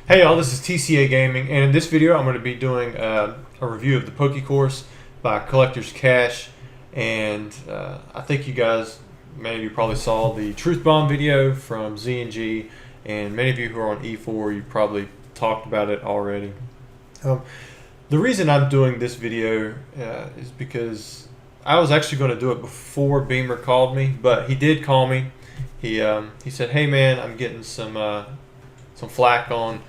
Hey y'all, this is TCA Gaming, and in this video I'm going to be doing a review of the PokeCourse by Collector's Cash. And I think you guys, many of you probably saw the Truth Bomb video from Z&G, and many of you who are on E4, you probably talked about it already. The reason I'm doing this video is because I was actually going to do it before Beamer called me, but he did call me. He said, "Hey man, I'm getting some flack on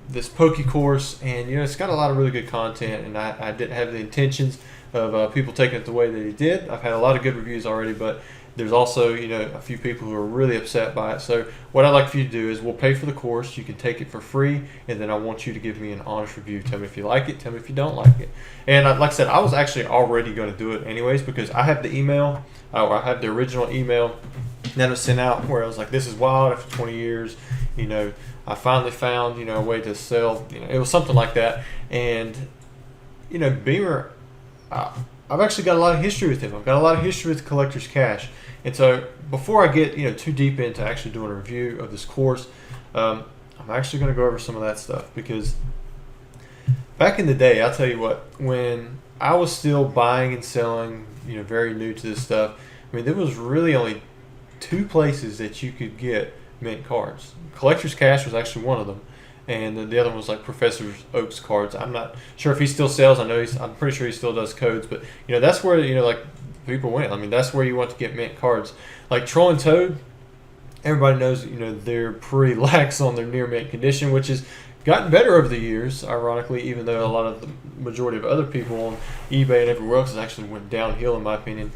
this PokeCourse, and it's got a lot of really good content, and I didn't have the intentions of people taking it the way that he did. I've had a lot of good reviews already, but there's also a few people who are really upset by it. So what I'd like for you to do is we'll pay for the course. You can take it for free, and then I want you to give me an honest review. Tell me if you like it. Tell me if you don't like it." And like I said, I was actually already going to do it anyways because I have the email, or I have the original email that was sent out where I was like, "This is wild. After 20 years, I finally found a way to sell." It was something like that. And Beamer, I've actually got a lot of history with him. I've got a lot of history with Collector's Cash. And so before I get too deep into actually doing a review of this course, I'm actually going to go over some of that stuff because back in the day, I'll tell you what, when I was still buying and selling, very new to this stuff, there was really only two places that you could get mint cards. Collector's Cash was actually one of them, and then the other one was like Professor Oak's cards. I'm not sure if he still sells. I'm pretty sure he still does codes, but that's where like people went. That's where you want to get mint cards. Like Troll and Toad, everybody knows they're pretty lax on their near mint condition, which has gotten better over the years, ironically, even though a lot of the majority of other people on eBay and everywhere else has actually went downhill in my opinion.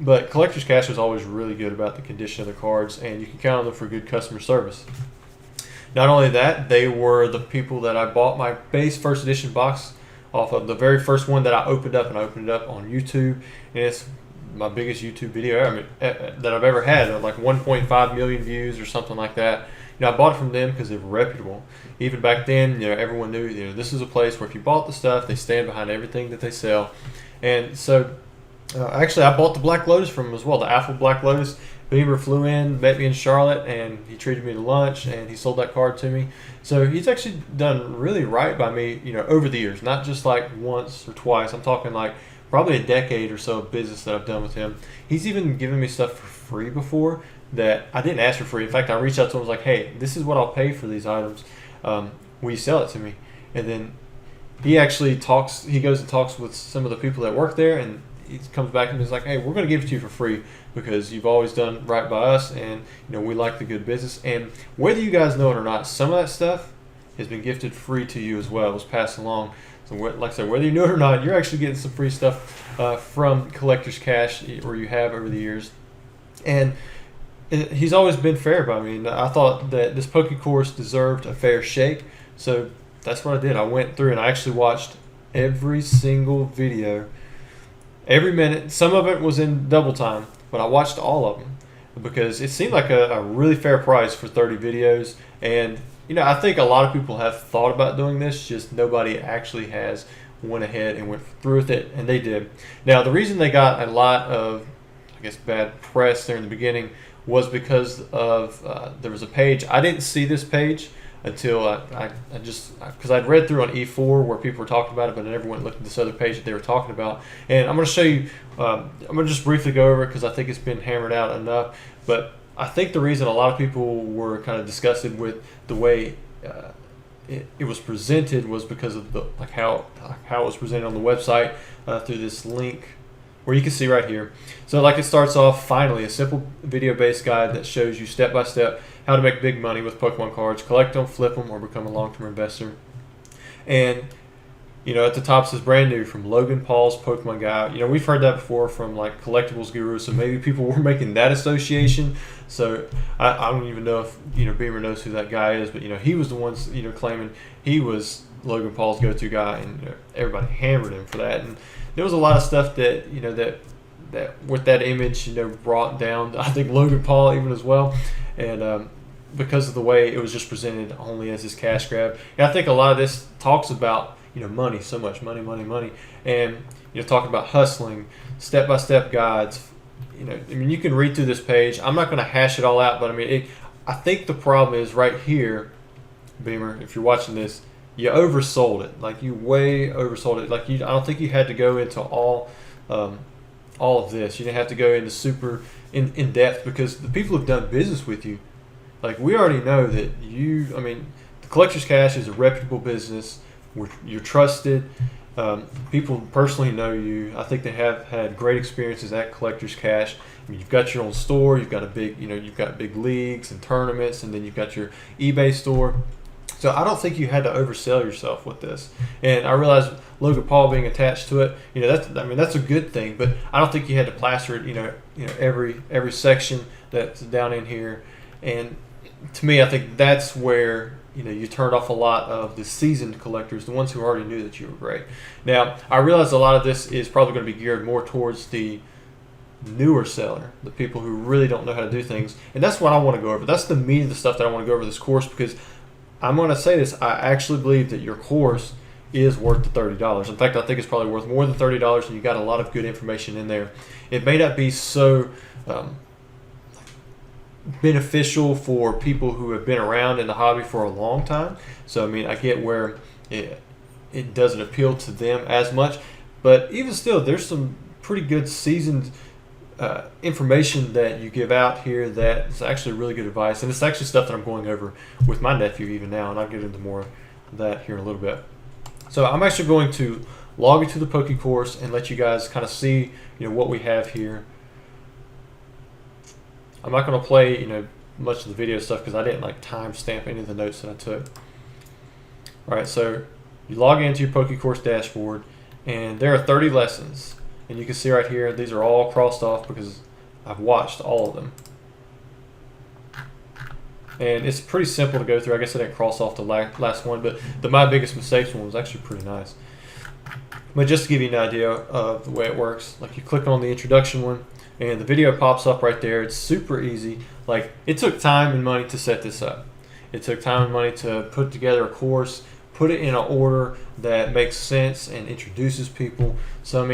But Collector's Cash was always really good about the condition of the cards, and you can count on them for good customer service. Not only that, they were the people that I bought my base first edition box off of. The very first one that I opened up, and I opened it up on YouTube, and it's my biggest YouTube video that I've ever had, like 1.5 million views or something like that. I bought it from them because they were reputable. Even back then, everyone knew this is a place where if you bought the stuff, they stand behind everything that they sell. And so actually, I bought the Black Lotus from him as well, the Apple Black Lotus. Beamer flew in, met me in Charlotte, and he treated me to lunch, and he sold that card to me. So he's actually done really right by me, over the years, not just like once or twice. I'm talking like probably a decade or so of business that I've done with him. He's even given me stuff for free before that I didn't ask for free. In fact, I reached out to him and was like, "Hey, this is what I'll pay for these items. Will you sell it to me?" And then he actually goes and talks with some of the people that work there, and he comes back and is like, "Hey, we're going to give it to you for free because you've always done right by us, and we like the good business. And whether you guys know it or not, some of that stuff has been gifted free to you as well. It was passed along. So, like I said, whether you know it or not, you're actually getting some free stuff from Collector's Cash, or you have over the years. And he's always been fair by me. And I thought that this PokeCourse deserved a fair shake, so that's what I did. I went through and I actually watched every single video. Every minute. Some of it was in double time, but I watched all of them because it seemed like a really fair price for 30 videos. And I think a lot of people have thought about doing this, just nobody actually has went ahead and went through with it, and they did. Now, the reason they got a lot of, I guess, bad press there in the beginning was because of there was a page. I didn't see this page until I because I'd read through on E4 where people were talking about it, but I never went and looked at this other page that they were talking about. And I'm going to show you, I'm going to just briefly go over it because I think it's been hammered out enough. But I think the reason a lot of people were kind of disgusted with the way it was presented was because of how it was presented on the website through this link where you can see right here. So it starts off, "Finally, a simple video-based guide that shows you step-by-step how to make big money with Pokemon cards. Collect them, flip them, or become a long-term investor." And, at the top says brand new from Logan Paul's Pokemon Guide. We've heard that before from like Collectibles Guru, so maybe people were making that association. So I don't even know if, Beamer knows who that guy is, but, he was the ones, claiming he was Logan Paul's go-to guy, and everybody hammered him for that. And there was a lot of stuff that that with that image brought down, I think, Logan Paul even as well, and because of the way it was just presented only as his cash grab. And I think a lot of this talks about money, so much money, and talking about hustling, step-by-step guides. You can read through this page. I'm not going to hash it all out, but I think the problem is right here Beamer, if you're watching this, you oversold it. Like, you way oversold it. Like, I don't think you had to go into all of this. You didn't have to go into super in depth, because the people who've done business with you, like, we already know that the Collector's Cash is a reputable business. You're trusted. People personally know you. I think they have had great experiences at Collector's Cash. I mean, you've got your own store. You've got you've got big leagues and tournaments, and then you've got your eBay store. So I don't think you had to oversell yourself with this. And I realize Logan Paul being attached to it, that's a good thing. But I don't think you had to plaster it, every section that's down in here. And to me, I think that's where you turned off a lot of the seasoned collectors, the ones who already knew that you were great. Now, I realize a lot of this is probably going to be geared more towards the newer seller, the people who really don't know how to do things. And that's what I want to go over. That's the meat of the stuff that I want to go over this course, because I'm going to say this. I actually believe that your course is worth the $30. In fact, I think it's probably worth more than $30, and you got a lot of good information in there. It may not be so beneficial for people who have been around in the hobby for a long time. So, I get where it doesn't appeal to them as much. But even still, there's some pretty good seasoned information that you give out here that is actually really good advice. And it's actually stuff that I'm going over with my nephew even now, and I'll get into more of that here in a little bit. So I'm actually going to log into the PokeCourse and let you guys kind of see what we have here. I'm not going to play much of the video stuff, because I didn't timestamp any of the notes that I took. Alright, so you log into your PokeCourse dashboard, and there are 30 lessons. And you can see right here, these are all crossed off because I've watched all of them. And it's pretty simple to go through. I guess I didn't cross off the last one, but the My Biggest Mistakes one was actually pretty nice. But just to give you an idea of the way it works, you click on the introduction one, and the video pops up right there. It's super easy. It took time and money to set this up. It took time and money to put together a course, put it in an order that makes sense and introduces people. So,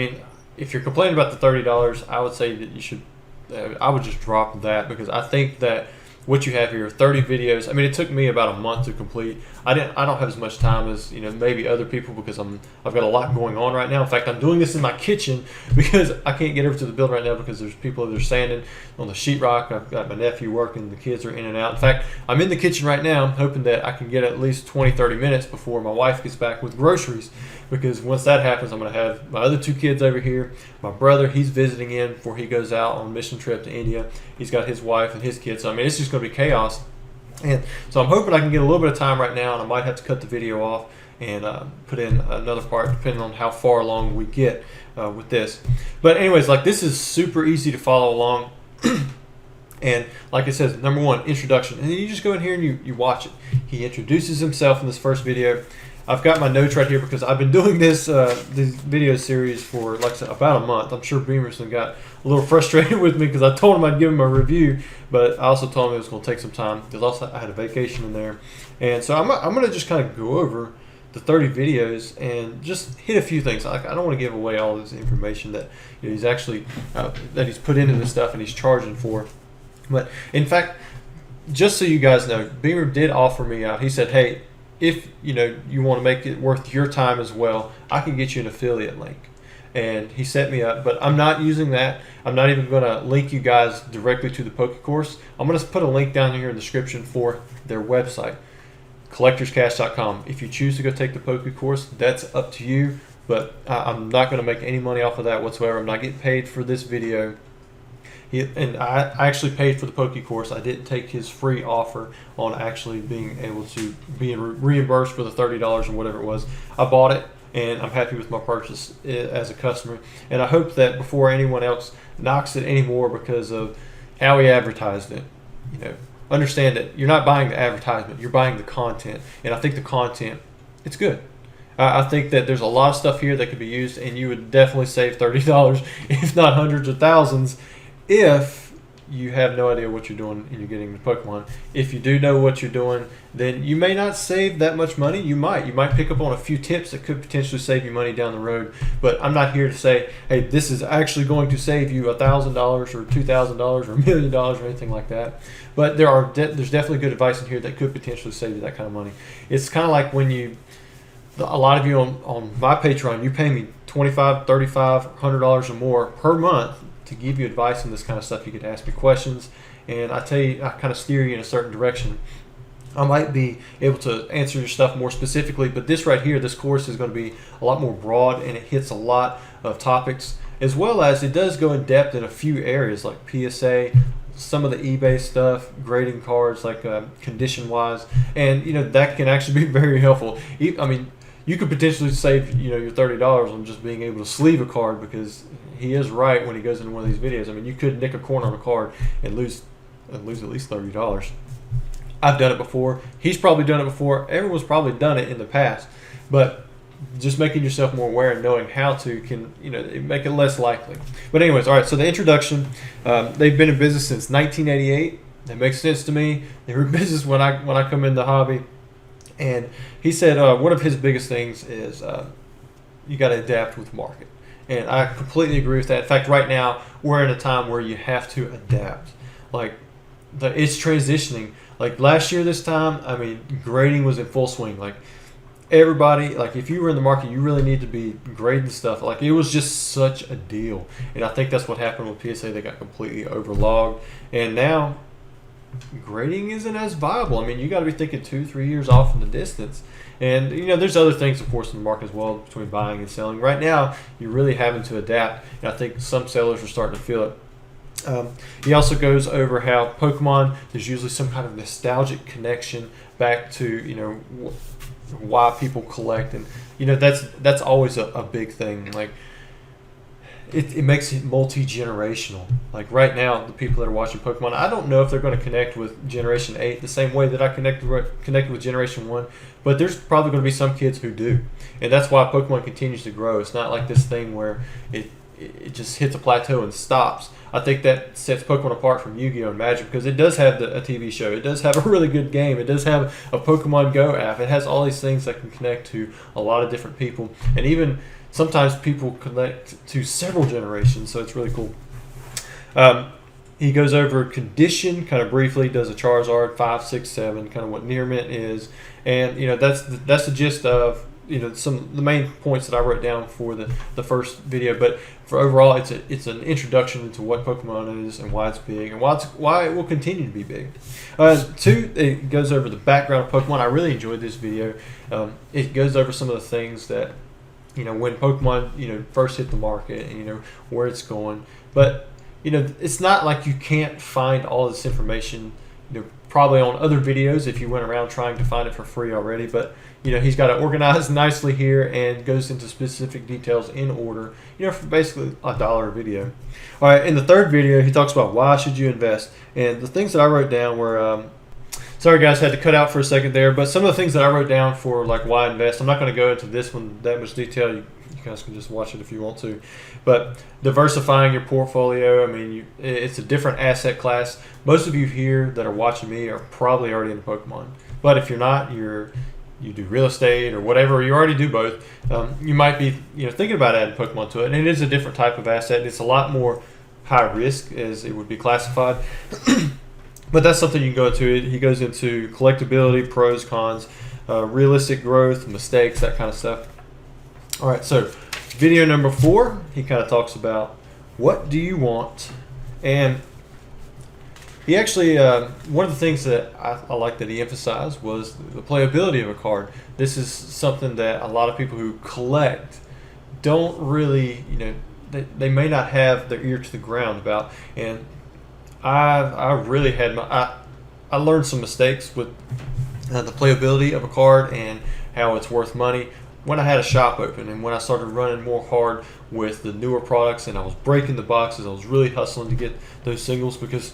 if you're complaining about the $30, I would say that I would just drop that, because I think that what you have here, 30 videos. It took me about a month to complete. I don't have as much time as maybe other people, because I've got a lot going on right now. In fact, I'm doing this in my kitchen because I can't get over to the build right now, because there's people over there sanding on the sheetrock. I've got my nephew working. The kids are in and out. In fact, I'm in the kitchen right now, hoping that I can get at least 20-30 minutes before my wife gets back with groceries, because once that happens, I'm going to have my other two kids over here. My brother, he's visiting in before he goes out on a mission trip to India. He's got his wife and his kids. So, it's just going to be chaos. And so I'm hoping I can get a little bit of time right now, and I might have to cut the video off and put in another part, depending on how far along we get with this. But anyways, this is super easy to follow along. And like it says, number one, introduction. And then you just go in here and you watch it. He introduces himself in this first video. I've got my notes right here, because I've been doing this video series for, like I said, about a month. I'm sure Beamerson got a little frustrated with me, because I told him I'd give him a review, but I also told him it was going to take some time, because also I had a vacation in there. And so I'm going to just kind of go over the 30 videos and just hit a few things. I don't want to give away all this information that he's actually that he's put into this stuff and he's charging for. But in fact, just so you guys know, Beamer did offer me out. He said, hey, if you want to make it worth your time as well, I can get you an affiliate link. And he set me up, but I'm not using that. I'm not even going to link you guys directly to the PokeCourse. I'm going to put a link down here in the description for their website, collectorscash.com. If you choose to go take the PokeCourse, that's up to you, but I'm not going to make any money off of that whatsoever. I'm not getting paid for this video. And I actually paid for the PokeCourse. I didn't take his free offer on actually being able to be reimbursed for the $30 or whatever it was. I bought it, and I'm happy with my purchase as a customer. And I hope that before anyone else knocks it anymore because of how he advertised it, understand that you're not buying the advertisement, you're buying the content. And I think the content, it's good. I think that there's a lot of stuff here that could be used, and you would definitely save $30, if not hundreds of thousands, if you have no idea what you're doing and you're getting the Pokemon. If you do know what you're doing, then you may not save that much money. You might pick up on a few tips that could potentially save you money down the road. But I'm not here to say, hey, this is actually going to save you $1,000 or $2,000 or $1 million or anything like that. But there's definitely good advice in here that could potentially save you that kind of money. It's kind of like when a lot of you on my Patreon, you pay me $25, $35, $100 or more per month to give you advice on this kind of stuff. You get to ask me questions, and I tell you, I kind of steer you in a certain direction. I might be able to answer your stuff more specifically, but this right here, this course is going to be a lot more broad, and it hits a lot of topics, as well as it does go in depth in a few areas like PSA, some of the eBay stuff, grading cards, like condition-wise, and that can actually be very helpful. I mean, you could potentially save your $30 on just being able to sleeve a card, because he is right when he goes into one of these videos. I mean, you could nick a corner on a card and lose at least $30. I've done it before. He's probably done it before. Everyone's probably done it in the past, but just making yourself more aware and knowing how to can make it less likely. But anyways, all right. So the introduction. They've been in business since 1988. That makes sense to me. They were in business when I come in the hobby. And he said one of his biggest things is you got to adapt with the market. And I completely agree with that. In fact, right now, we're in a time where you have to adapt. Like, it's transitioning. Like, last year this time, I mean, grading was in full swing. Like, everybody, like, if you were in the market, you really need to be grading stuff. Like, it was just such a deal. And I think that's what happened with PSA. They got completely overlogged. And now grading isn't as viable. I mean, you got to be thinking 2-3 years off in the distance. And there's other things, of course, in the market as well between buying and selling. Right now, you're really having to adapt, and I think some sellers are starting to feel it. He also goes over how Pokemon, there's usually some kind of nostalgic connection back to why people collect, and that's always a big thing. Like, it makes it multi-generational. Like, right now, the people that are watching Pokemon, I don't know if they're going to connect with Generation 8 the same way that I connected with Generation 1, but there's probably going to be some kids who do. And that's why Pokemon continues to grow. It's not like this thing where it just hits a plateau and stops. I think that sets Pokemon apart from Yu-Gi-Oh! And Magic, because it does have a TV show. It does have a really good game. It does have a Pokemon Go app. It has all these things that can connect to a lot of different people. And even sometimes people connect to several generations, so it's really cool. He goes over condition kind of briefly, does a Charizard 5, 6, 7, kind of what near mint is, and that's the gist of some of the main points that I wrote down for the first video. But for overall, it's an introduction into what Pokemon is and why it's big and why it will continue to be big. 2, it goes over the background of Pokemon. I really enjoyed this video. It goes over some of the things that when Pokemon first hit the market and where it's going. But it's not like you can't find all this information probably on other videos if you went around trying to find it for free already. But he's got it organized nicely here and goes into specific details in order, for basically $1 a video. All right, in the third video, he talks about why should you invest. And the things that I wrote down were, sorry guys, had to cut out for a second there, but some of the things that I wrote down for like why invest, I'm not going to go into this one that much detail. You guys can just watch it if you want to. But diversifying your portfolio, I mean, it's a different asset class. Most of you here that are watching me are probably already into Pokemon. But if you're not, you do real estate or whatever, you already do both, you might be thinking about adding Pokemon to it. And it is a different type of asset. It's a lot more high risk, as it would be classified. But that's something you can go into. He goes into collectability, pros, cons, realistic growth, mistakes, that kind of stuff. All right, so video number 4, he kind of talks about what do you want. And he actually, one of the things that I like that he emphasized was the playability of a card. This is something that a lot of people who collect don't really, they may not have their ear to the ground about. And I really had I learned some mistakes with the playability of a card and how it's worth money when I had a shop open, and when I started running more hard with the newer products and I was breaking the boxes. I was really hustling to get those singles, because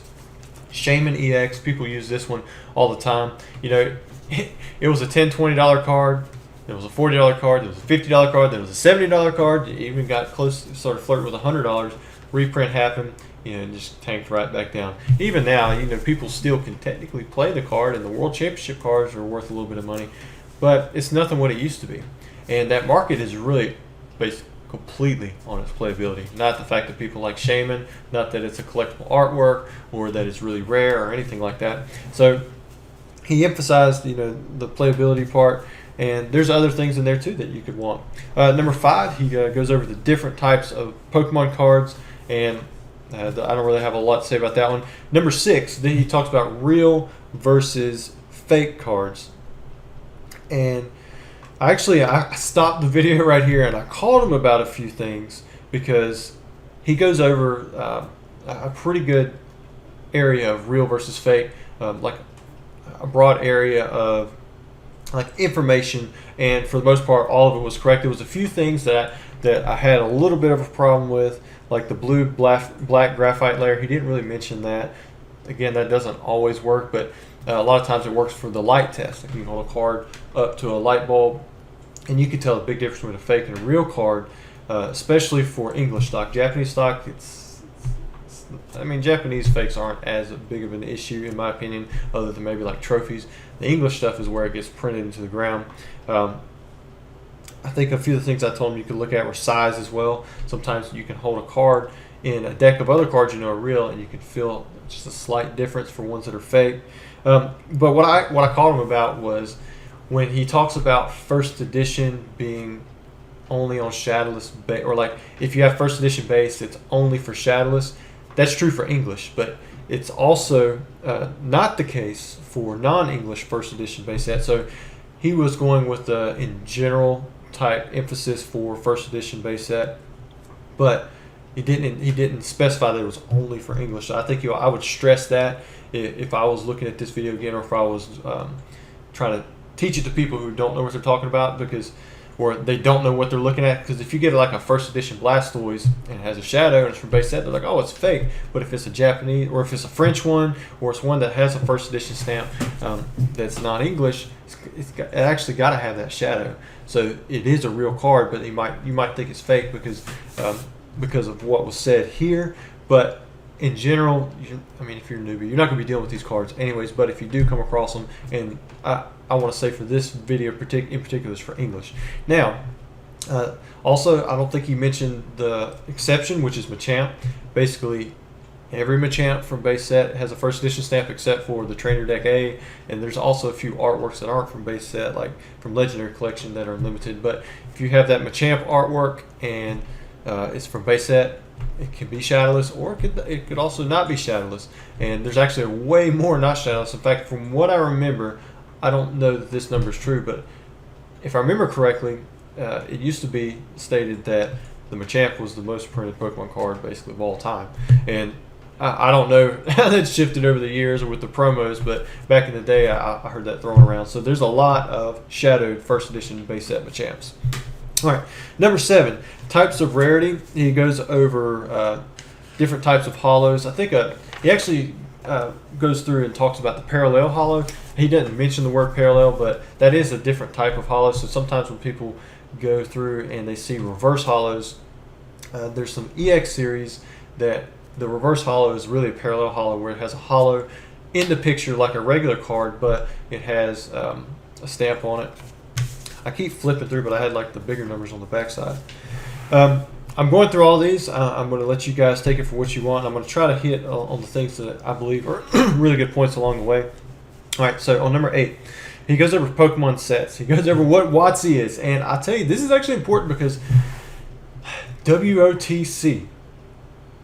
Shaman EX, people use this one all the time. It was a $10, $20 card. There was a $40 card. There was a $50 card. There was a $70 card. It even got close, started flirting with $100. Reprint happened. and just tanked right back down. Even now, people still can technically play the card, and the World Championship cards are worth a little bit of money, but it's nothing what it used to be. And that market is really based completely on its playability, not the fact that people like Shaman, not that it's a collectible artwork or that it's really rare or anything like that. So he emphasized, the playability part, and there's other things in there too that you could want. Number 5, he goes over the different types of Pokemon cards, and I don't really have a lot to say about that one. Number 6, then he talks about real versus fake cards, and I stopped the video right here and I called him about a few things because he goes over a pretty good area of real versus fake, like a broad area of like information, and for the most part all of it was correct. There was a few things that I had a little bit of a problem with, like the blue black graphite layer. He didn't really mention that. Again, that doesn't always work, but a lot of times it works for the light test. Like you can hold a card up to a light bulb and you can tell the big difference between a fake and a real card, especially for English stock. Japanese stock, Japanese fakes aren't as big of an issue in my opinion, other than maybe like trophies. The English stuff is where it gets printed into the ground. I think a few of the things I told him you could look at were size as well. Sometimes you can hold a card in a deck of other cards are real, and you can feel just a slight difference for ones that are fake. But what I called him about was when he talks about first edition being only on Shadowless base, or like if you have first edition base, it's only for Shadowless. That's true for English, but it's also not the case for non-English first edition base set. So he was going with the in general type emphasis for first edition base set, but he didn't specify that it was only for English. So I think I would stress that if I was looking at this video again, or if I was trying to teach it to people who don't know what they're talking about, or they don't know what they're looking at. Because if you get like a first edition Blastoise and it has a shadow and it's from base set, they're like, oh, it's fake. But if it's a Japanese, or if it's a French one, or it's one that has a first edition stamp that's not English, it actually got to have that shadow. So it is a real card, but you might think it's fake because of what was said here. But in general, if you're a newbie, you're not going to be dealing with these cards anyways. But if you do come across them, and I want to say for this video in particular is for English. Now, also, I don't think he mentioned the exception, which is Machamp. Basically, every Machamp from base set has a first edition stamp except for the Trainer Deck A, and there's also a few artworks that aren't from base set, like from Legendary Collection, that are limited. But if you have that Machamp artwork and it's from base set, it can be shadowless, or it could also not be shadowless. And there's actually way more not shadowless. In fact, from what I remember, I don't know that this number is true, but if I remember correctly, it used to be stated that the Machamp was the most printed Pokemon card basically of all time. And I don't know how that's shifted over the years or with the promos, but back in the day, I heard that thrown around. So there's a lot of shadowed first edition base set Machamps. All right, number 7, types of rarity. He goes over different types of hollows. I think he actually goes through and talks about the parallel hollow. He doesn't mention the word parallel, but that is a different type of hollow. So sometimes when people go through and they see reverse hollows, there's some EX series that the reverse hollow is really a parallel hollow, where it has a hollow in the picture like a regular card, but it has a stamp on it. I keep flipping through, but I had like the bigger numbers on the backside. I'm going through all these. I'm going to let you guys take it for what you want. I'm going to try to hit on the things that I believe are really good points along the way. All right, so on number 8, he goes over Pokemon sets. He goes over what WotC is. And I tell you, this is actually important because WOTC,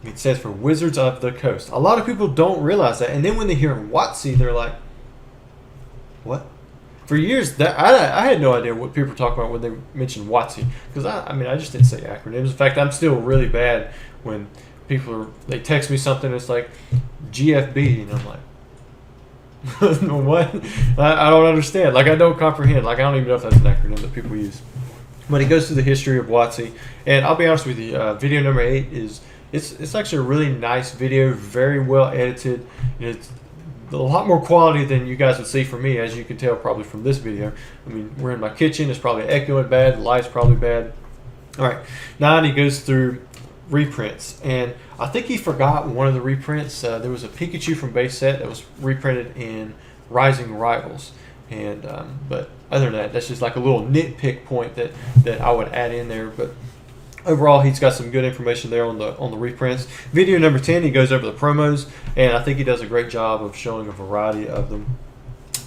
it stands for Wizards of the Coast. A lot of people don't realize that. And then when they hear WotC, they're like, what? For years, I had no idea what people were talking about when they mentioned WotC, because I just didn't say acronyms. In fact, I'm still really bad when they text me something that's like GFB, and I'm like, what? I don't understand. Like, I don't comprehend. Like, I don't even know if that's an acronym that people use. But he goes through the history of WotC, and I'll be honest with you, video number 8 it's actually a really nice video, very well edited. It's a lot more quality than you guys would see from me, as you can tell probably from this video. We're in my kitchen. It's probably echoing bad. The light's probably bad. All right. 9, he goes through reprints, and I think he forgot one of the reprints. There was a Pikachu from base set that was reprinted in Rising Rivals, and but other than that, that's just like a little nitpick point that I would add in there. But overall, he's got some good information there on the reprints. Video number 10, he goes over the promos, and I think he does a great job of showing a variety of them.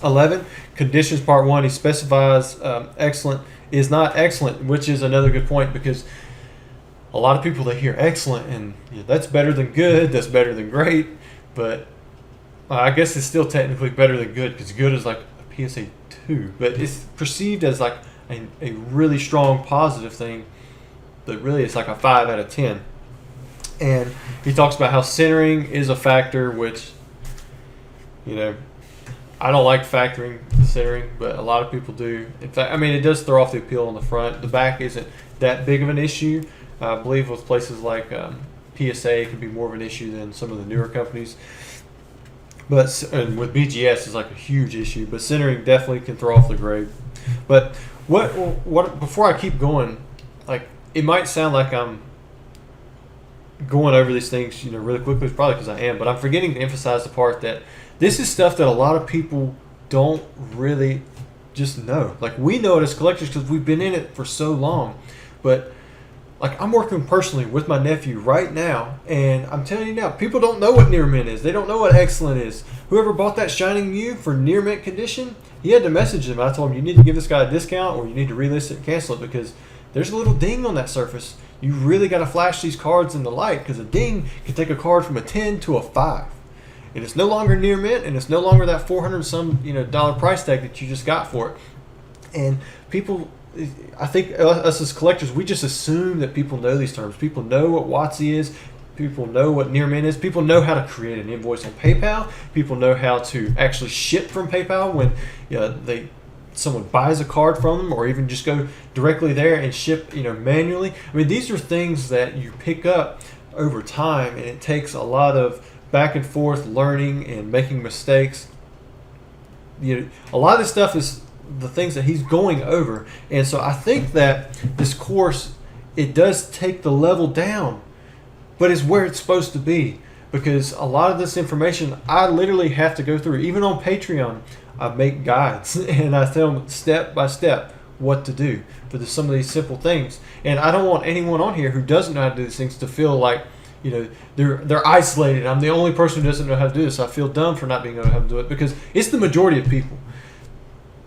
11, conditions part 1, he specifies excellent is not excellent, which is another good point, because a lot of people, they hear excellent and that's better than good, that's better than great, but I guess it's still technically better than good, because good is like a PSA 2, but it's perceived as like a really strong positive thing, but really it's like a 5 out of 10. And he talks about how centering is a factor, which, I don't like factoring centering, but a lot of people do. In fact, I mean, it does throw off the appeal on the front. The back isn't that big of an issue. I believe with places like PSA, it can be more of an issue than some of the newer companies. And with BGS, it's like a huge issue. But centering definitely can throw off the grade. But what before I keep going, like, it might sound like I'm going over these things, really quickly. It's probably because I am, but I'm forgetting to emphasize the part that this is stuff that a lot of people don't really just know. Like, we know it as collectors because we've been in it for so long. But, like, I'm working personally with my nephew right now, and I'm telling you now, people don't know what near mint is. They don't know what excellent is. Whoever bought that Shining Mew for near mint condition, he had to message them. I told him, you need to give this guy a discount, or you need to relist it and cancel it, because there's a little ding on that surface. You really got to flash these cards in the light, because a ding can take a card from a 10 to a 5. And it's no longer near mint, and it's no longer that $400 dollar price tag that you just got for it. And people, I think us as collectors, we just assume that people know these terms. People know what WotC is. People know what near mint is. People know how to create an invoice on PayPal. People know how to actually ship from PayPal when someone buys a card from them, or even just go directly there and ship manually. I mean, these are things that you pick up over time, and it takes a lot of back and forth learning and making mistakes. A lot of this stuff is the things that he's going over, and so I think that this course, it does take the level down, but it's where it's supposed to be, because a lot of this information I literally have to go through. Even on Patreon, I make guides and I tell them step by step what to do for some of these simple things, and I don't want anyone on here who doesn't know how to do these things to feel like they're isolated. I'm the only person who doesn't know how to do this. I feel dumb for not being able to know how to do it, because it's the majority of people.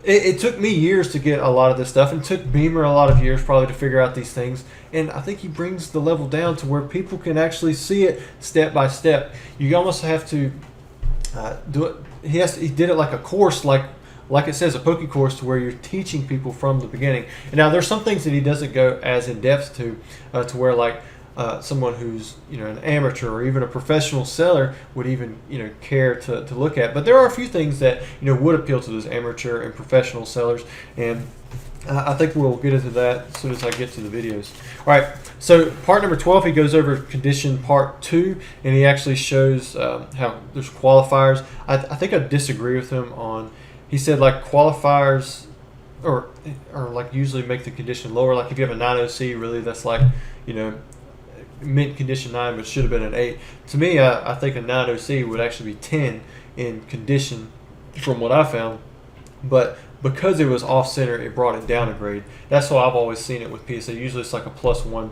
It took me years to get a lot of this stuff, and it took Beamer a lot of years probably to figure out these things. And I think he brings the level down to where people can actually see it step by step. You almost have to do it. He did it like a course, like it says, a PokeCourse, to where you're teaching people from the beginning. And now there's some things that he doesn't go as in depth to where like someone who's an amateur or even a professional seller would even care to look at. But there are a few things that would appeal to those amateur and professional sellers, and I think we'll get into that as soon as I get to the videos. All right, so part number 12, he goes over condition part 2, and he actually shows how there's qualifiers. I think I disagree with him on, he said like qualifiers or like usually make the condition lower. Like if you have a 9OC, really that's like mint condition 9, but should have been an 8. To me, I think a 9OC would actually be 10 in condition from what I found, but because it was off center, it brought it down a grade. That's how I've always seen it with PSA. Usually it's like a +1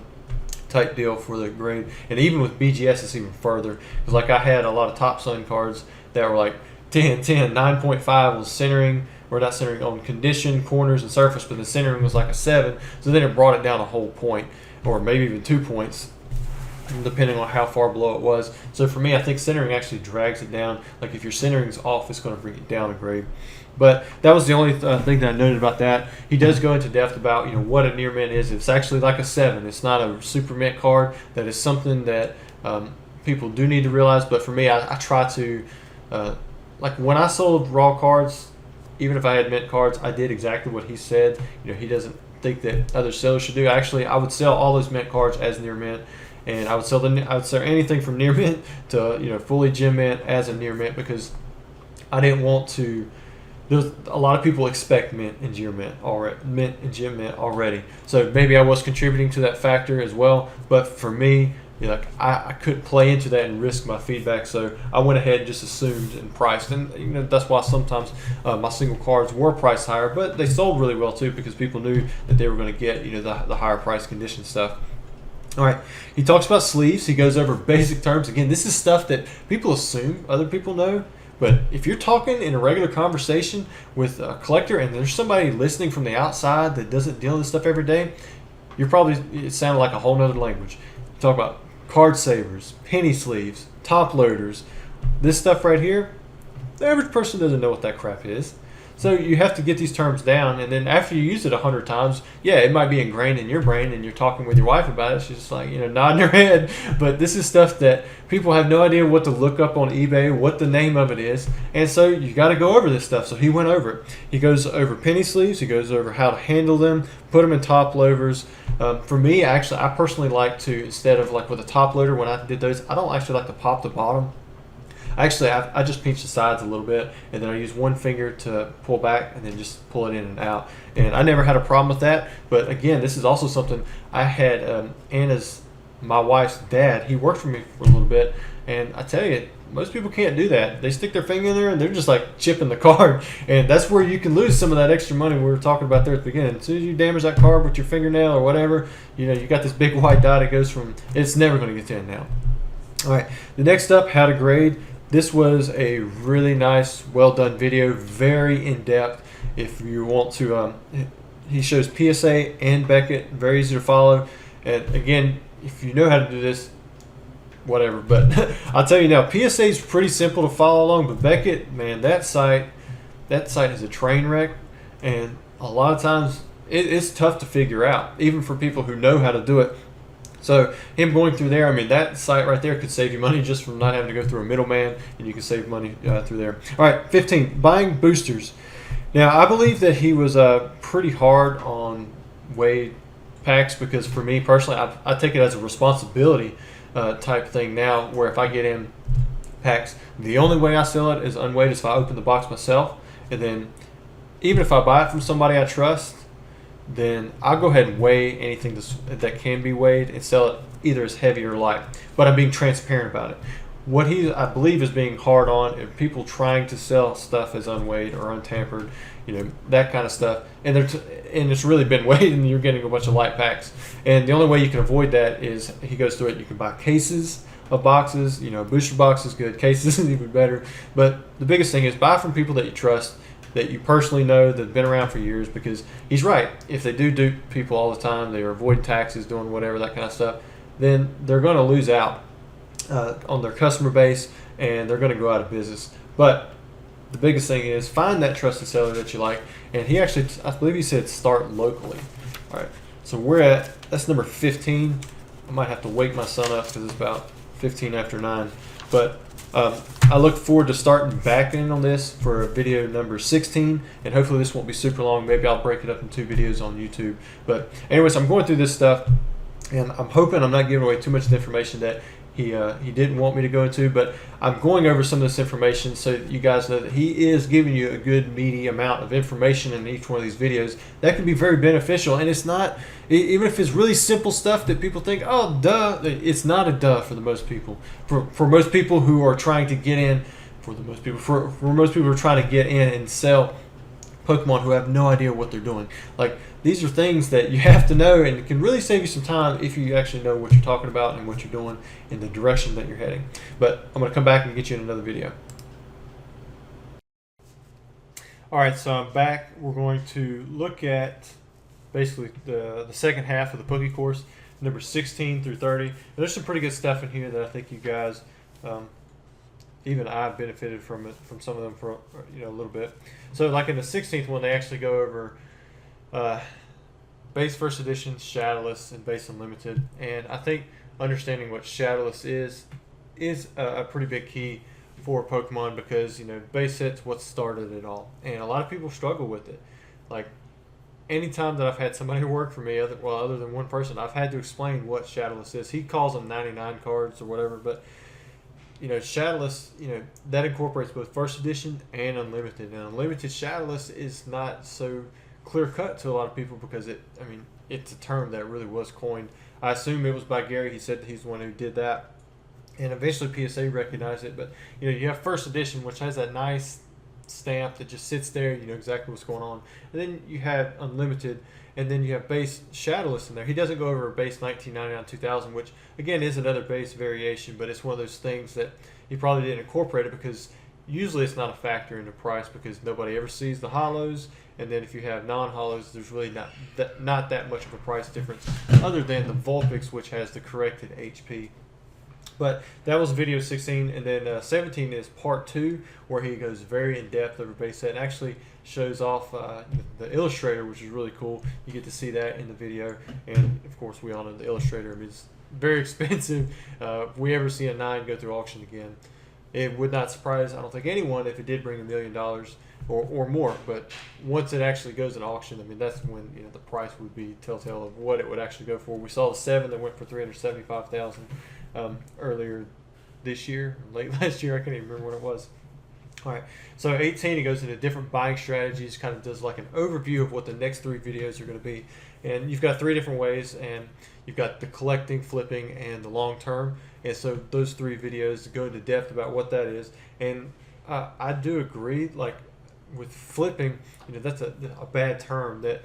type deal for the grade, and even with BGS it's even further, because like I had a lot of Top Sun cards that were like 10, 10, 9.5 was centering, or not centering on condition, corners, and surface, but the centering was like a 7, so then it brought it down a whole point, or maybe even 2 points, depending on how far below it was. So for me, I think centering actually drags it down. Like if your centering's off, it's going to bring it down a grade. But that was the only thing that I noted about that. He does go into depth about what a near mint is. It's actually like a 7. It's not a super mint card. That is something that people do need to realize. But for me, I try to like when I sold raw cards, even if I had mint cards, I did exactly what he said. He doesn't think that other sellers should do. Actually, I would sell all those mint cards as near mint. And I would sell anything from near mint to fully gem mint as a near mint, because I didn't want to. There's a lot of people expect mint and gem mint already. So maybe I was contributing to that factor as well. But for me, like I couldn't play into that and risk my feedback, so I went ahead and just assumed and priced, and that's why sometimes my single cards were priced higher, but they sold really well too because people knew that they were going to get the higher price condition stuff. All right, he talks about sleeves. He goes over basic terms. Again, this is stuff that people assume other people know, but if you're talking in a regular conversation with a collector and there's somebody listening from the outside that doesn't deal with this stuff every day, it sounded like a whole nother language. You talk about card savers, penny sleeves, top loaders. This stuff right here, the average person doesn't know what that crap is. So you have to get these terms down, and then after you use it 100 times, yeah, it might be ingrained in your brain, and you're talking with your wife about it. She's just like, nodding her head. But this is stuff that people have no idea what to look up on eBay, what the name of it is, and so you got to go over this stuff. So he went over it. He goes over penny sleeves. He goes over how to handle them, put them in top loaders. For me, I personally like to, instead of like with a top loader, when I did those, I don't actually like to pop the bottom. Actually, I just pinch the sides a little bit, and then I use one finger to pull back and then just pull it in and out. And I never had a problem with that. But again, this is also something I had. My wife's dad, he worked for me for a little bit, and I tell you, most people can't do that. They stick their finger in there and they're just like chipping the card, and that's where you can lose some of that extra money we were talking about there at the beginning. As soon as you damage that card with your fingernail or whatever, you got this big white dot. It goes from, it's never going to get to end now. All right, the next up, how to grade. This was a really nice, well-done video, very in-depth. If you want to, he shows PSA and Beckett, very easy to follow. And again, if you know how to do this, whatever. But I'll tell you now, PSA is pretty simple to follow along, but Beckett, man, that site is a train wreck, and a lot of times it's tough to figure out, even for people who know how to do it. So him going through there, that site right there could save you money just from not having to go through a middleman, and you can save money through there. All right, 15, buying boosters. Now, I believe that he was pretty hard on weighed packs because for me personally, I take it as a responsibility type thing now, where if I get in packs, the only way I sell it is unweighed is if I open the box myself, and then even if I buy it from somebody I trust, then I'll go ahead and weigh anything that can be weighed and sell it either as heavy or light. But I'm being transparent about it. What I believe is being hard on are people trying to sell stuff as unweighed or untampered, that kind of stuff. And it's really been weighed, and you're getting a bunch of light packs. And the only way you can avoid that is, he goes through it, you can buy cases of boxes. Booster box is good. Cases is even better. But the biggest thing is buy from people that you trust, that you personally know, that have been around for years, because he's right. If they do dupe people all the time, they are avoiding taxes, doing whatever, that kind of stuff, then they're going to lose out on their customer base, and they're going to go out of business. But the biggest thing is find that trusted seller that you like. And he actually, I believe he said start locally. All right, so that's number 15. I might have to wake my son up because it's about 15 after 9. But I look forward to starting back in on this for video number 16, and hopefully this won't be super long. Maybe I'll break it up in 2 videos on YouTube. But anyways, I'm going through this stuff, and I'm hoping I'm not giving away too much of the information that he didn't want me to go into, but I'm going over some of this information so that you guys know that he is giving you a good meaty amount of information in each one of these videos that can be very beneficial. And it's not, even if it's really simple stuff that people think, oh duh, it's not a duh for the most people. For most people who are trying to get in, for most people who are trying to get in and sell Pokemon, who have no idea what they're doing. Like, these are things that you have to know, and it can really save you some time if you actually know what you're talking about and what you're doing in the direction that you're heading. But I'm going to come back and get you in another video. All right, so I'm back. We're going to look at basically the second half of the PokeCourse, number 16 through 30. And there's some pretty good stuff in here that I think you guys, even I've benefited from some of them for a little bit. So like in the 16th one, they actually go over base first edition, Shadowless, and base unlimited. And I think understanding what Shadowless is a pretty big key for Pokemon, because base set's what started it all, and a lot of people struggle with it. Like, anytime that I've had somebody work for me, other than one person, I've had to explain what Shadowless is. He calls them 99 cards or whatever, but Shadowless, that incorporates both first edition and unlimited. And unlimited Shadowless is not so clear cut to a lot of people because it's a term that really was coined. I assume it was by Gary. He said that he's the one who did that, and eventually PSA recognized it. But you have first edition, which has that nice stamp that just sits there. You know exactly what's going on. And then you have unlimited, and then you have base shadowless in there. He doesn't go over base 1999 2000, which again is another base variation, but it's one of those things that he probably didn't incorporate it because usually it's not a factor in the price because nobody ever sees the hollows. And then if you have non-hollows, there's really not that much of a price difference other than the Vulpix, which has the corrected HP. But that was video 16, and then 17 is part 2, where he goes very in depth over base set and actually shows off the illustrator, which is really cool. You get to see that in the video, and of course we all know the illustrator. I mean, it's very expensive. If we ever see a 9 go through auction again, it would not surprise, I don't think, anyone if it did bring $1 million or more. But once it actually goes at auction, I mean, that's when the price would be telltale of what it would actually go for. We saw the 7 that went for $375,000 earlier this year, late last year. I can't even remember what it was. All right, so 18, he goes into different buying strategies, kind of does like an overview of what the next 3 videos are going to be. And you've got 3 different ways, and you've got the collecting, flipping, and the long term. And so those 3 videos go into depth about what that is. And I do agree, like with flipping, that's a bad term that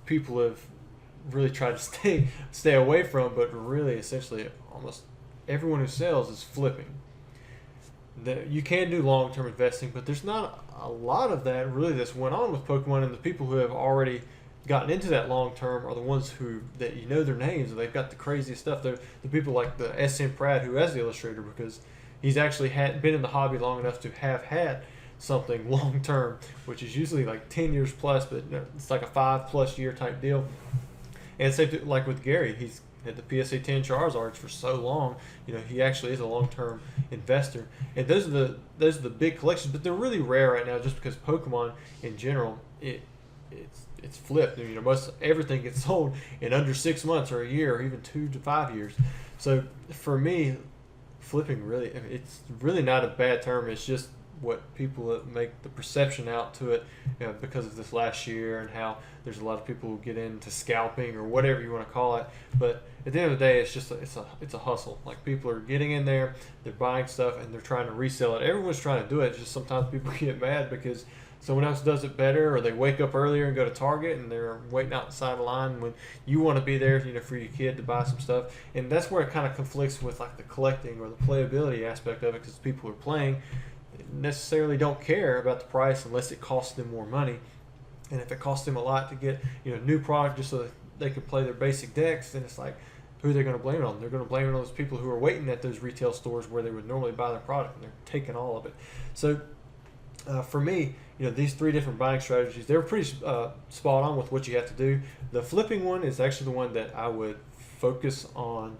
people have really tried to stay away from, but really essentially almost everyone who sells is flipping. You can do long-term investing, but there's not a lot of that really that's went on with Pokemon, and the people who have already gotten into that long-term are the ones that their names, and they've got the craziest stuff. They're the people like the S.M. Pratt, who has the illustrator, because he's actually been in the hobby long enough to have had something long-term, which is usually like 10 years plus, but it's like a 5+ year type deal. And same like with Gary, he's had the PSA 10 Charizards for so long. He actually is a long-term investor. And those are the big collections, but they're really rare right now, just because Pokemon in general, it's flipped. Most everything gets sold in under 6 months or a year, or even 2 to 5 years. So for me, flipping really, it's really not a bad term. It's just what people make the perception out to it, because of this last year and how there's a lot of people who get into scalping or whatever you want to call it. But at the end of the day, it's just it's a hustle. Like, people are getting in there, they're buying stuff, and they're trying to resell it. Everyone's trying to do it. It's just sometimes people get mad because someone else does it better, or they wake up earlier and go to Target and they're waiting outside the line when you want to be there, for your kid to buy some stuff. And that's where it kind of conflicts with like the collecting or the playability aspect of it, because people are playing necessarily don't care about the price unless it costs them more money. And if it costs them a lot to get new product just so that they can play their basic decks, then it's like, who are they going to blame it on? They're going to blame it on those people who are waiting at those retail stores where they would normally buy their product, and they're taking all of it. So for me, these 3 different buying strategies, they're pretty spot on with what you have to do. The flipping one is actually the one that I would focus on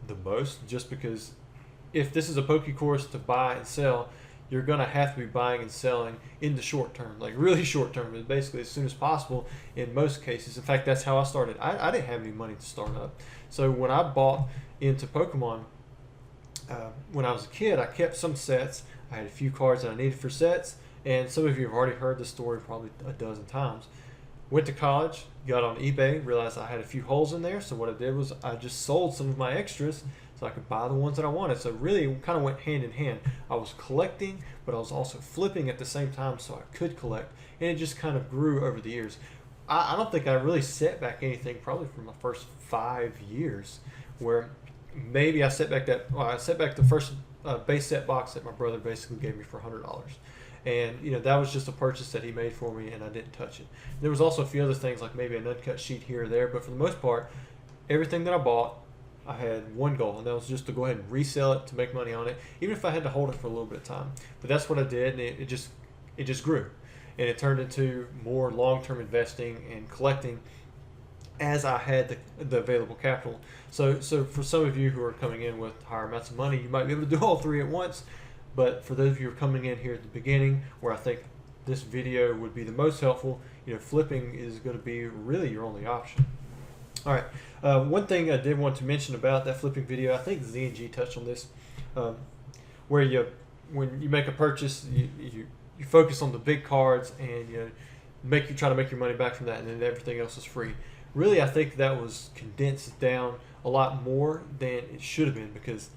the most, just because if this is a PokeCourse to buy and sell, you're going to have to be buying and selling in the short term, like really short term, basically as soon as possible in most cases. In fact, that's how I started. I didn't have any money to start up. So when I bought into Pokemon, when I was a kid, I kept some sets. I had a few cards that I needed for sets, and some of you have already heard the story probably a dozen times. Went to college, got on eBay, realized I had a few holes in there, so what I did was I just sold some of my extras so I could buy the ones that I wanted. So really, it kind of went hand in hand. I was collecting, but I was also flipping at the same time so I could collect, and it just kind of grew over the years. I don't think I really set back anything probably for my first 5 years, where maybe I set back the first base set box that my brother basically gave me for $100. And that was just a purchase that he made for me, and I didn't touch it. There was also a few other things, like maybe an uncut sheet here or there, but for the most part, everything that I bought, I had one goal, and that was just to go ahead and resell it to make money on it, even if I had to hold it for a little bit of time. But that's what I did, and it just grew, and it turned into more long-term investing and collecting as I had the available capital. So for some of you who are coming in with higher amounts of money, you might be able to do all 3 at once. But for those of you who are coming in here at the beginning, where I think this video would be the most helpful, flipping is going to be really your only option. All right, one thing I did want to mention about that flipping video, I think Z&G touched on this, where when you make a purchase, you focus on the big cards, and try to make your money back from that, and then everything else is free. Really, I think that was condensed down a lot more than it should have been, because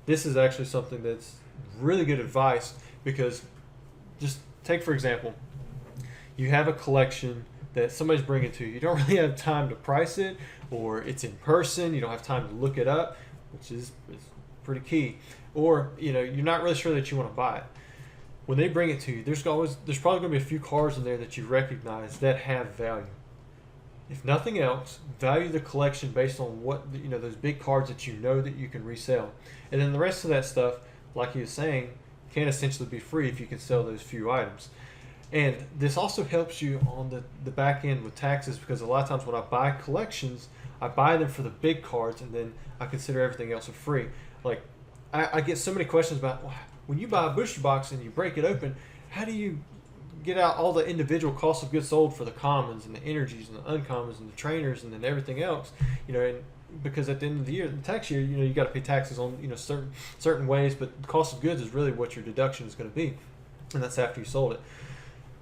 this is actually something that's really good advice. Because just take, for example, you have a collection that somebody's bringing to you. You don't really have time to price it, or it's in person. You don't have time to look it up, which is pretty key. Or you're not really sure that you want to buy it. When they bring it to you, there's probably going to be a few cards in there that you recognize that have value. If nothing else, value the collection based on what those big cards that that you can resell, and then the rest of that stuff, like he was saying, can essentially be free if you can sell those few items. And this also helps you on the back end with taxes, because a lot of times when I buy collections, I buy them for the big cards, and then I consider everything else for free. Like I get so many questions about, well, when you buy a booster box and you break it open, how do you get out all the individual cost of goods sold for the commons and the energies and the uncommons and the trainers and then everything else, and because at the end of the year, the tax year, you got to pay taxes on certain ways, but the cost of goods is really what your deduction is going to be, and that's after you sold it.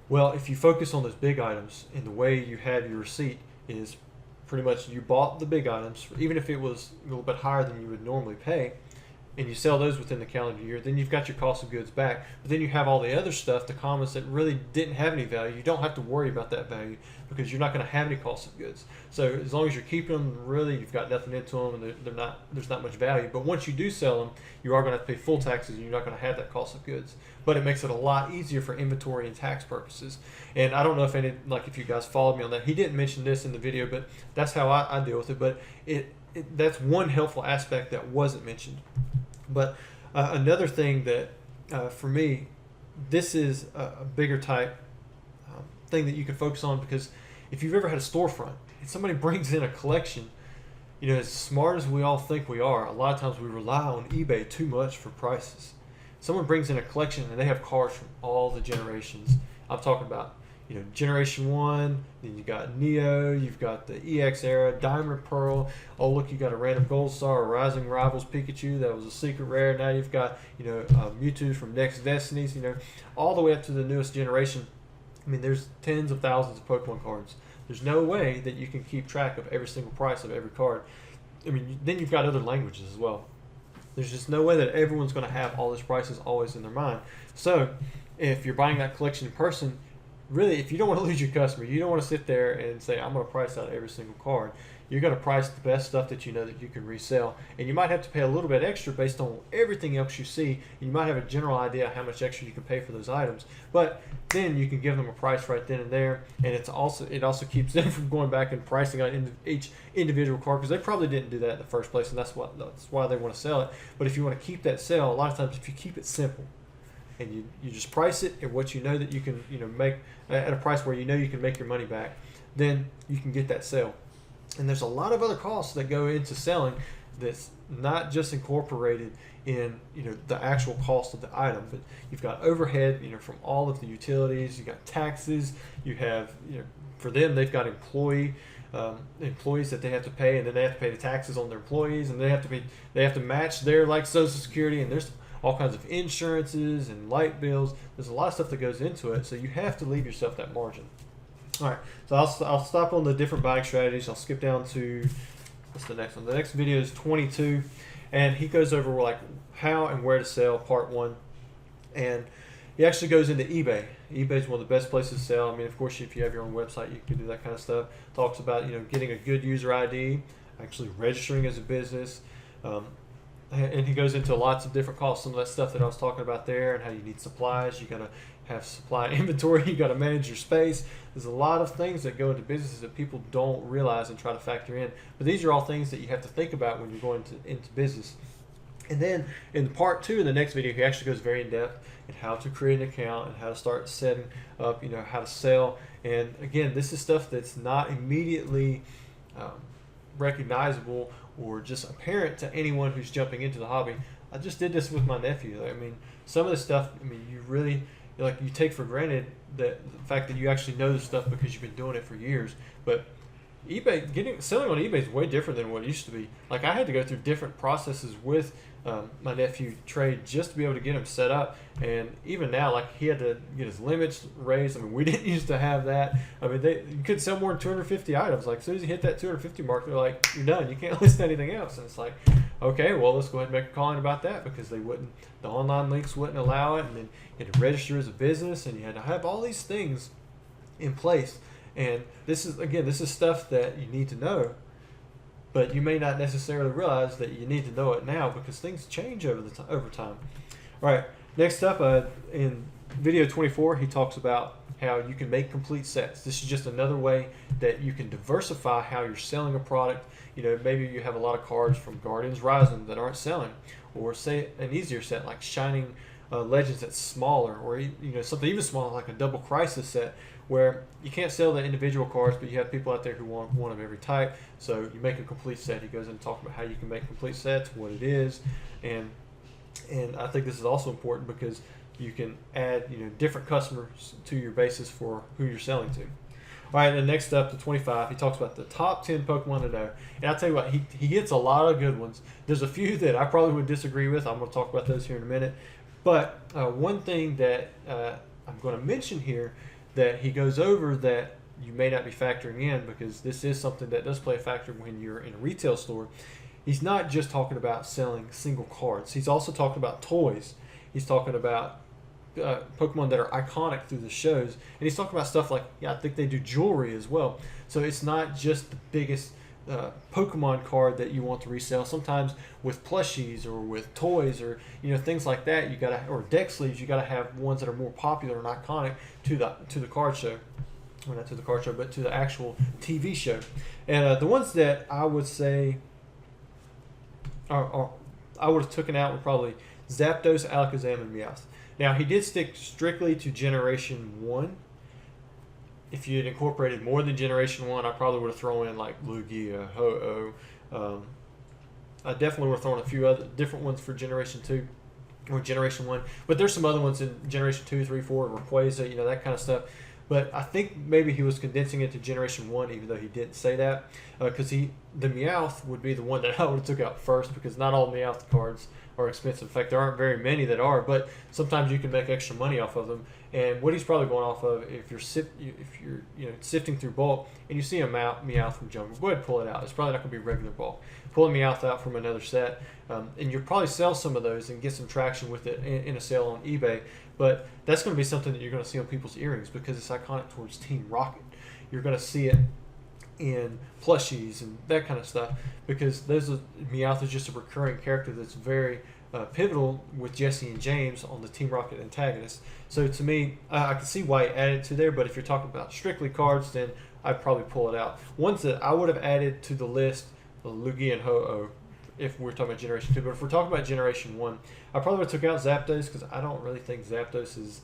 Well, if you focus on those big items, and the way you have your receipt is pretty much you bought the big items, even if it was a little bit higher than you would normally pay, and you sell those within the calendar year, then you've got your cost of goods back. But then you have all the other stuff, the commons that really didn't have any value. You don't have to worry about that value, because you're not going to have any cost of goods. So as long as you're keeping them, really you've got nothing into them, and there's not much value. But once you do sell them, you are going to have to pay full taxes, and you're not going to have that cost of goods. But it makes it a lot easier for inventory and tax purposes. And I don't know if you guys followed me on that. He didn't mention this in the video, but that's how I deal with it. But that's one helpful aspect that wasn't mentioned. But another thing that, for me, this is a bigger type thing that you can focus on, because if you've ever had a storefront and somebody brings in a collection, as smart as we all think we are, a lot of times we rely on eBay too much for prices. Someone brings in a collection and they have cards from all the generations. I'm talking about Generation 1, then you got Neo, you've got the EX era, Diamond Pearl. Oh, look, you got a random Gold Star, a Rising Rivals Pikachu that was a secret rare. Now you've got, Mewtwo from Next Destinies, all the way up to the newest generation. I mean, there's tens of thousands of Pokemon cards. There's no way that you can keep track of every single price of every card. I mean, then you've got other languages as well. There's just no way that everyone's going to have all those prices always in their mind. So if you're buying that collection in person, really, if you don't want to lose your customer, you don't want to sit there and say, I'm going to price out every single card. You're going to price the best stuff that you know that you can resell. And you might have to pay a little bit extra based on everything else you see. And you might have a general idea how much extra you can pay for those items. But then you can give them a price right then and there. And it also keeps them from going back and pricing out each individual card, because they probably didn't do that in the first place. And that's why they want to sell it. But if you want to keep that sale, a lot of times if you keep it simple, and you just price it at what you know that you can make at a price where you can make your money back, then you can get that sale. And there's a lot of other costs that go into selling that's not just incorporated in the actual cost of the item, but you've got overhead from all of the utilities, you've got taxes, you have for them they've got employees that they have to pay, and then they have to pay the taxes on their employees, and they have to match their Social Security, and there's all kinds of insurances and light bills. There's a lot of stuff that goes into it, so you have to leave yourself that margin. All right, so I'll stop on the different buying strategies. I'll skip down to what's the next one. The next video is 22, and he goes over how and where to sell, part 1, and he actually goes into eBay. eBay is one of the best places to sell. I mean, of course, if you have your own website, you can do that kind of stuff. Talks about getting a good user ID, actually registering as a business. And he goes into lots of different costs, some of that stuff that I was talking about there, and how you need supplies. You got to have supply inventory. You got to manage your space. There's a lot of things that go into businesses that people don't realize and try to factor in. But these are all things that you have to think about when you're going into business. And then in part 2 in the next video, he actually goes very in depth in how to create an account and how to start setting up, how to sell. And again, this is stuff that's not immediately recognizable or just apparent to anyone who's jumping into the hobby. I just did this with my nephew. I mean, some of the stuff, you really, you take for granted that the fact that you actually know this stuff because you've been doing it for years. But selling on eBay is way different than what it used to be. Like I had to go through different processes with my nephew Trey just to be able to get him set up. And even now, like he had to get his limits raised. I mean, we didn't used to have that. I mean, you could sell more than 250 items. Like as soon as you hit that 250 mark, they're like, you're done. You can't list anything else. And it's like, okay, well, let's go ahead and make a calling about that because the online links wouldn't allow it. And then you had to register as a business and you had to have all these things in place. And this is stuff that you need to know, but you may not necessarily realize that you need to know it now because things change over time. All right, next up in video 24, he talks about how you can make complete sets. This is just another way that you can diversify how you're selling a product. You know, maybe you have a lot of cards from Guardians Rising that aren't selling, or say an easier set like Shining Legends that's smaller, or something even smaller like a Double Crisis set where you can't sell the individual cards, but you have people out there who want one of every type. So you make a complete set. He goes into talking about how you can make complete sets, what it is, and I think this is also important because you can add different customers to your basis for who you're selling to. All right, and next up to 25, he talks about the top 10 Pokemon to know. And I'll tell you what, he gets a lot of good ones. There's a few that I probably would disagree with. I'm going to talk about those here in a minute. But one thing that I'm going to mention here that he goes over that you may not be factoring in, because this is something that does play a factor when you're in a retail store. He's not just talking about selling single cards. He's also talking about toys. He's talking about Pokemon that are iconic through the shows. And he's talking about stuff like, I think they do jewelry as well. So it's not just the biggest Pokemon card that you want to resell. Sometimes with plushies or with toys or things like that, or deck sleeves, you gotta have ones that are more popular and iconic to the card show. Well, not to the card show, but to the actual TV show. And the ones that I would say I would have taken out were probably Zapdos, Alakazam, and Meowth. Now he did stick strictly to Generation 1. If you had incorporated more than Generation 1, I probably would have thrown in like Lugia, Ho-Oh. I definitely would have thrown a few other different ones for Generation 2 or Generation 1. But there's some other ones in Generation 2, 3, 4, Rayquaza, that kind of stuff. But I think maybe he was condensing it to Generation 1, even though he didn't say that. Because the Meowth would be the one that I would have took out first, because not all Meowth cards are expensive. In fact, there aren't very many that are, but sometimes you can make extra money off of them. And what he's probably going off of, if you're sifting through bulk and you see a Meowth from Jungle, go ahead and pull it out. It's probably not going to be regular bulk. Pull a Meowth out from another set, and you'll probably sell some of those and get some traction with it in a sale on eBay. But that's going to be something that you're going to see on people's earrings because it's iconic towards Team Rocket. You're going to see it in plushies and that kind of stuff because Meowth is just a recurring character that's very pivotal with Jesse and James on the Team Rocket antagonist. So to me, I can see why he added it to there, but if you're talking about strictly cards, then I'd probably pull it out. Ones that I would have added to the list, Lugia and Ho-Oh, if we're talking about Generation 2. But if we're talking about Generation 1, I probably would have took out Zapdos because I don't really think Zapdos is,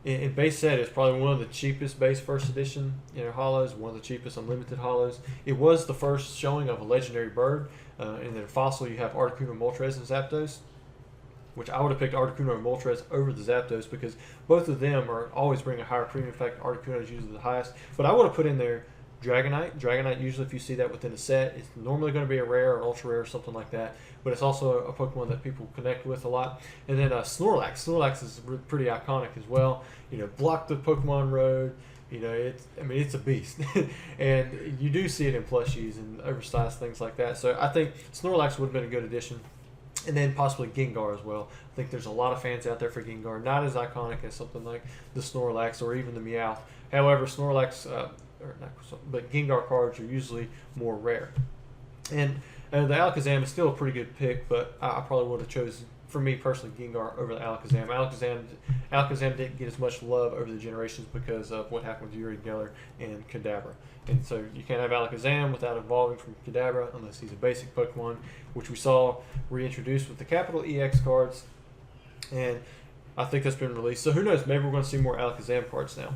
in base set, it's probably one of the cheapest base first edition holos, one of the cheapest unlimited holos. It was the first showing of a legendary bird. And then fossil, you have Articuno, Moltres, and Zapdos, which I would have picked Articuno and Moltres over the Zapdos because both of them are always bring a higher premium. In fact, Articuno is usually the highest. But I would have put in there Dragonite. Dragonite, usually if you see that within a set, it's normally going to be a rare or an ultra rare or something like that. But it's also a Pokemon that people connect with a lot. And then Snorlax. Snorlax is pretty iconic as well. Block the Pokemon Road. It's a beast. And you do see it in plushies and oversized things like that. So I think Snorlax would have been a good addition. And then possibly Gengar as well. I think there's a lot of fans out there for Gengar. Not as iconic as something like the Snorlax or even the Meowth. However, Snorlax, but Gengar cards are usually more rare. And the Alakazam is still a pretty good pick, but I probably would have chosen, for me personally, Gengar over the Alakazam. Alakazam didn't get as much love over the generations because of what happened with Yuri Geller and Kadabra. And so you can't have Alakazam without evolving from Kadabra unless he's a basic Pokemon, which we saw reintroduced with the capital EX cards. And I think that's been released. So who knows? Maybe we're going to see more Alakazam cards now.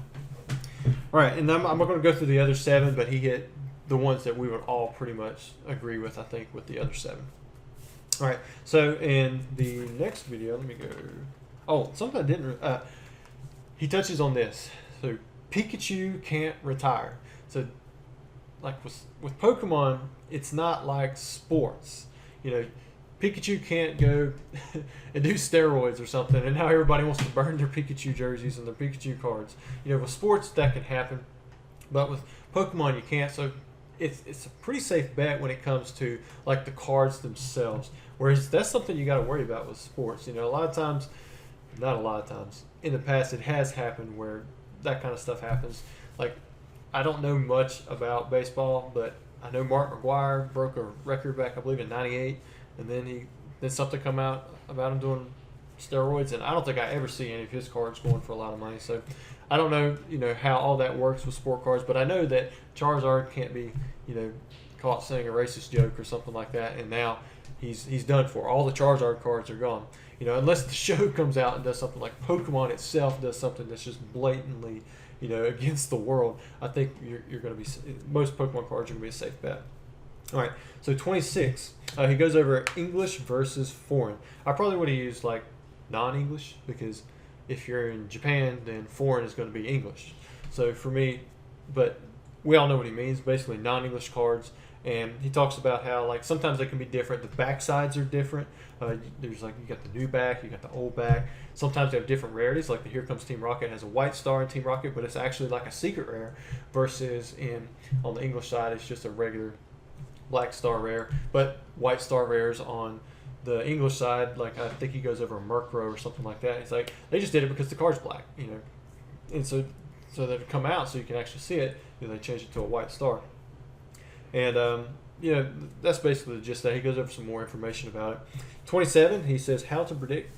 All right, and I'm not going to go through the other 7, but he hit the ones that we would all pretty much agree with, I think, with the other 7. All right, so in the next video, let me go. Oh, something I didn't. He touches on this. So Pikachu can't retire. So like with Pokemon, it's not like sports. You know, Pikachu can't go and do steroids or something, and now everybody wants to burn their Pikachu jerseys and their Pikachu cards. You know, with sports that can happen, but with Pokemon you can't. So it's a pretty safe bet when it comes to like the cards themselves. Whereas that's something you got to worry about with sports. You know, a lot of times, not a lot of times, in the past it has happened where that kind of stuff happens. Like, I don't know much about baseball, but I know Mark McGwire broke a record back, I believe, in '98, and then something come out about him doing steroids, and I don't think I ever see any of his cards going for a lot of money. So I don't know, how all that works with sport cards, but I know that Charizard can't be, caught saying a racist joke or something like that, and now he's done for. All the Charizard cards are gone. Unless the show comes out and does something like Pokemon itself does something that's just blatantly, against the world. I think you're going to be, most Pokemon cards are going to be a safe bet. All right, so 26. He goes over English versus foreign. I probably would have used like non-English, because if you're in Japan, then foreign is going to be English. So for me, but we all know what he means. Basically, non-English cards. And he talks about how, like, sometimes they can be different. The back sides are different. There's, like, you got the new back, you got the old back. Sometimes they have different rarities. Like the Here Comes Team Rocket has a white star in Team Rocket, but it's actually like a secret rare, versus on the English side, it's just a regular black star rare. But white star rares on the English side, like I think he goes over a Murkrow or something like that. It's like they just did it because the card's black, and so that it come out so you can actually see it. They changed it to a white star. And, that's basically the gist of that. He goes over some more information about it. 27, he says how to predict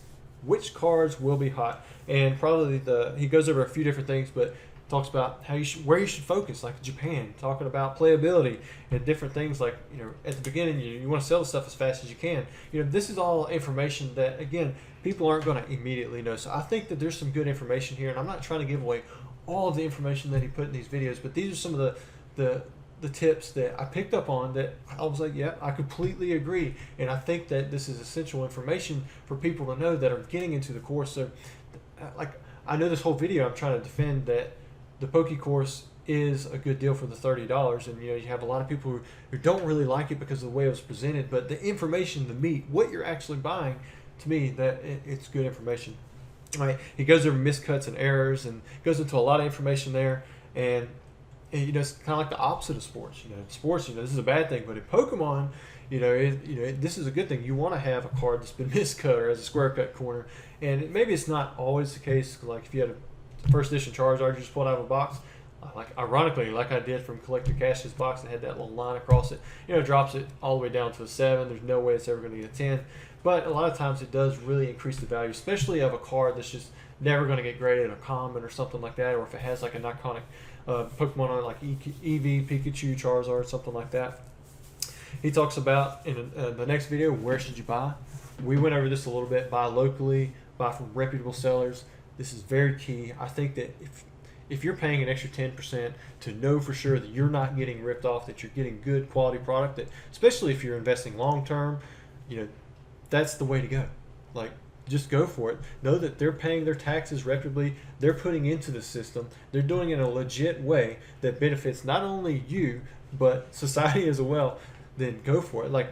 which cards will be hot. And probably he goes over a few different things, but talks about where you should focus, like Japan, talking about playability and different things. Like, at the beginning, you want to sell the stuff as fast as you can. This is all information that, again, people aren't going to immediately know. So I think that there's some good information here, and I'm not trying to give away all of the information that he put in these videos, but these are some of the tips that I picked up on that I was like, yeah, I completely agree. And I think that this is essential information for people to know that are getting into the course. So, like, I know this whole video I'm trying to defend that the PokeCourse is a good deal for the $30. And, you have a lot of people who don't really like it because of the way it was presented. But the information, the meat, what you're actually buying, to me, that it's good information. All right, he goes over miscuts and errors and goes into a lot of information there. And it's kind of like the opposite of sports. Sports, this is a bad thing, but in Pokemon, this is a good thing. You want to have a card that's been miscut or has a square cut corner, and maybe it's not always the case. Like if you had a first edition Charizard you just pulled out of a box, like ironically, like I did from Collector Cash's box that had that little line across it, drops it all the way down to a 7. There's no way it's ever going to get a 10. But a lot of times it does really increase the value, especially of a card that's just never going to get graded a common or something like that, or if it has like an iconic Pokemon on it, like Eevee, Pikachu, Charizard, something like that. He talks about in the next video, where should you buy? We went over this a little bit. Buy locally, buy from reputable sellers. This is very key. I think that if you're paying an extra 10% to know for sure that you're not getting ripped off, that you're getting good quality product, that especially if you're investing long term, that's the way to go. Like, just go for it. Know that they're paying their taxes reputably. They're putting into the system. They're doing it in a legit way that benefits not only you, but society as well. Then go for it. Like,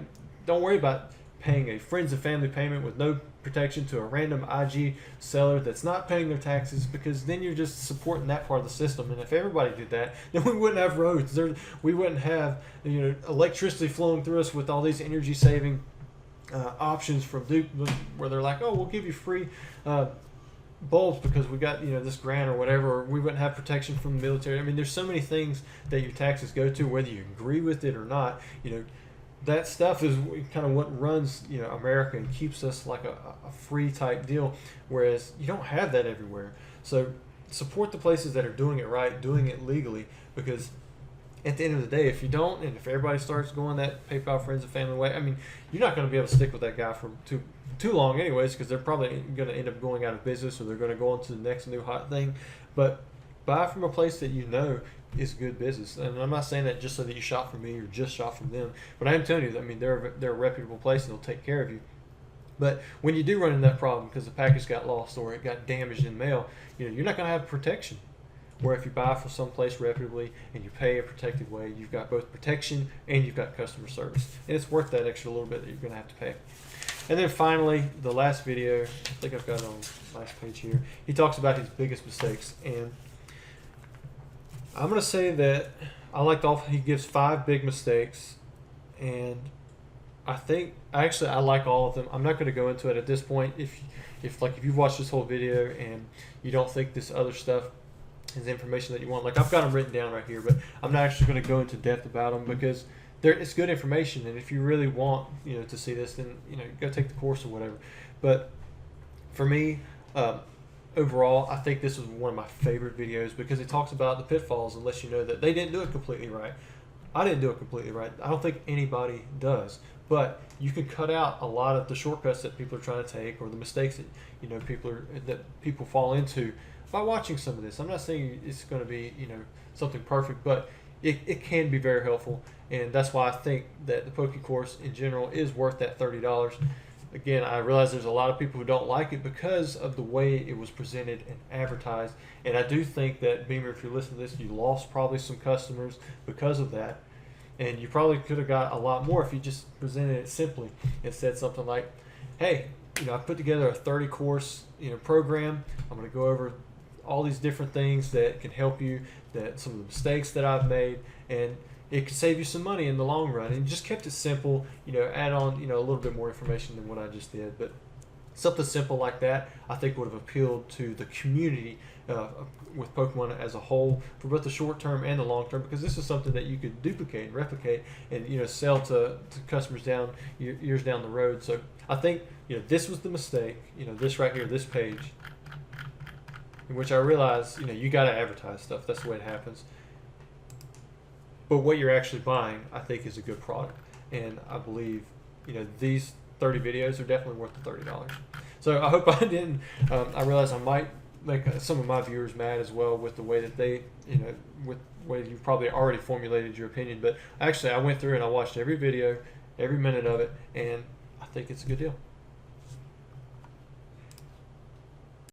don't worry about paying a friends and family payment with no protection to a random IG seller that's not paying their taxes, because then you're just supporting that part of the system. And if everybody did that, then we wouldn't have roads. We wouldn't have electricity flowing through us with all these energy saving options from Duke, where they're like, oh, we'll give you free bulbs because we got this grant or whatever, or we wouldn't have protection from the military. I mean, there's so many things that your taxes go to, whether you agree with it or not. That stuff is kind of what runs America and keeps us like a free type deal, whereas you don't have that everywhere. So support the places that are doing it right, doing it legally, because at the end of the day, if you don't, and if everybody starts going that PayPal friends and family way, I mean, you're not going to be able to stick with that guy for too long anyways, because they're probably going to end up going out of business, or they're going to go on to the next new hot thing. But buy from a place that is good business. And I'm not saying that just so that you shop from me or just shop from them, but I am telling you that, I mean, they're a reputable place and they'll take care of you. But when you do run into that problem because the package got lost or it got damaged in mail, you're not going to have protection. where if you buy from someplace reputably and you pay a protected way, you've got both protection and you've got customer service. And it's worth that extra little bit that you're going to have to pay. And then finally, the last video, I think I've got it on the last page here, he talks about his biggest mistakes. And I'm going to say that I like he gives 5 big mistakes, and I like all of them. I'm not going to go into it at this point. If you've watched this whole video and you don't think this other stuff is information that you want, like I've got them written down right here, but I'm not actually going to go into depth about them because it's good information. And if you really want to see this, then go take the course or whatever. But for me, overall, I think this is one of my favorite videos because it talks about the pitfalls and lets you know that they didn't do it completely right. I didn't do it completely right. I don't think anybody does. But you can cut out a lot of the shortcuts that people are trying to take, or the mistakes that people fall into by watching some of this. I'm not saying it's going to be something perfect, but it can be very helpful, and that's why I think that the PokeCourse in general is worth that $30. Again, I realize there's a lot of people who don't like it because of the way it was presented and advertised, and I do think that, Beamer, if you're listening to this, you lost probably some customers because of that. And you probably could have got a lot more if you just presented it simply and said something like, hey, I put together a 30-course program. I'm going to go over all these different things that can help you, that some of the mistakes that I've made, and it could save you some money in the long run. And just kept it simple, add on a little bit more information than what I just did. But something simple like that, I think, would have appealed to the community with Pokemon as a whole for both the short term and the long term, because this is something that you could duplicate and replicate and sell to customers years down the road. So I think this was the mistake. This right here, this page, in which I realized you got to advertise stuff. That's the way it happens. But what you're actually buying, I think, is a good product, and I believe these 30 videos are definitely worth the $30. So I hope I didn't. I realize I might make some of my viewers mad as well with the way that they, with the way you've probably already formulated your opinion. But actually, I went through and I watched every video, every minute of it, and I think it's a good deal.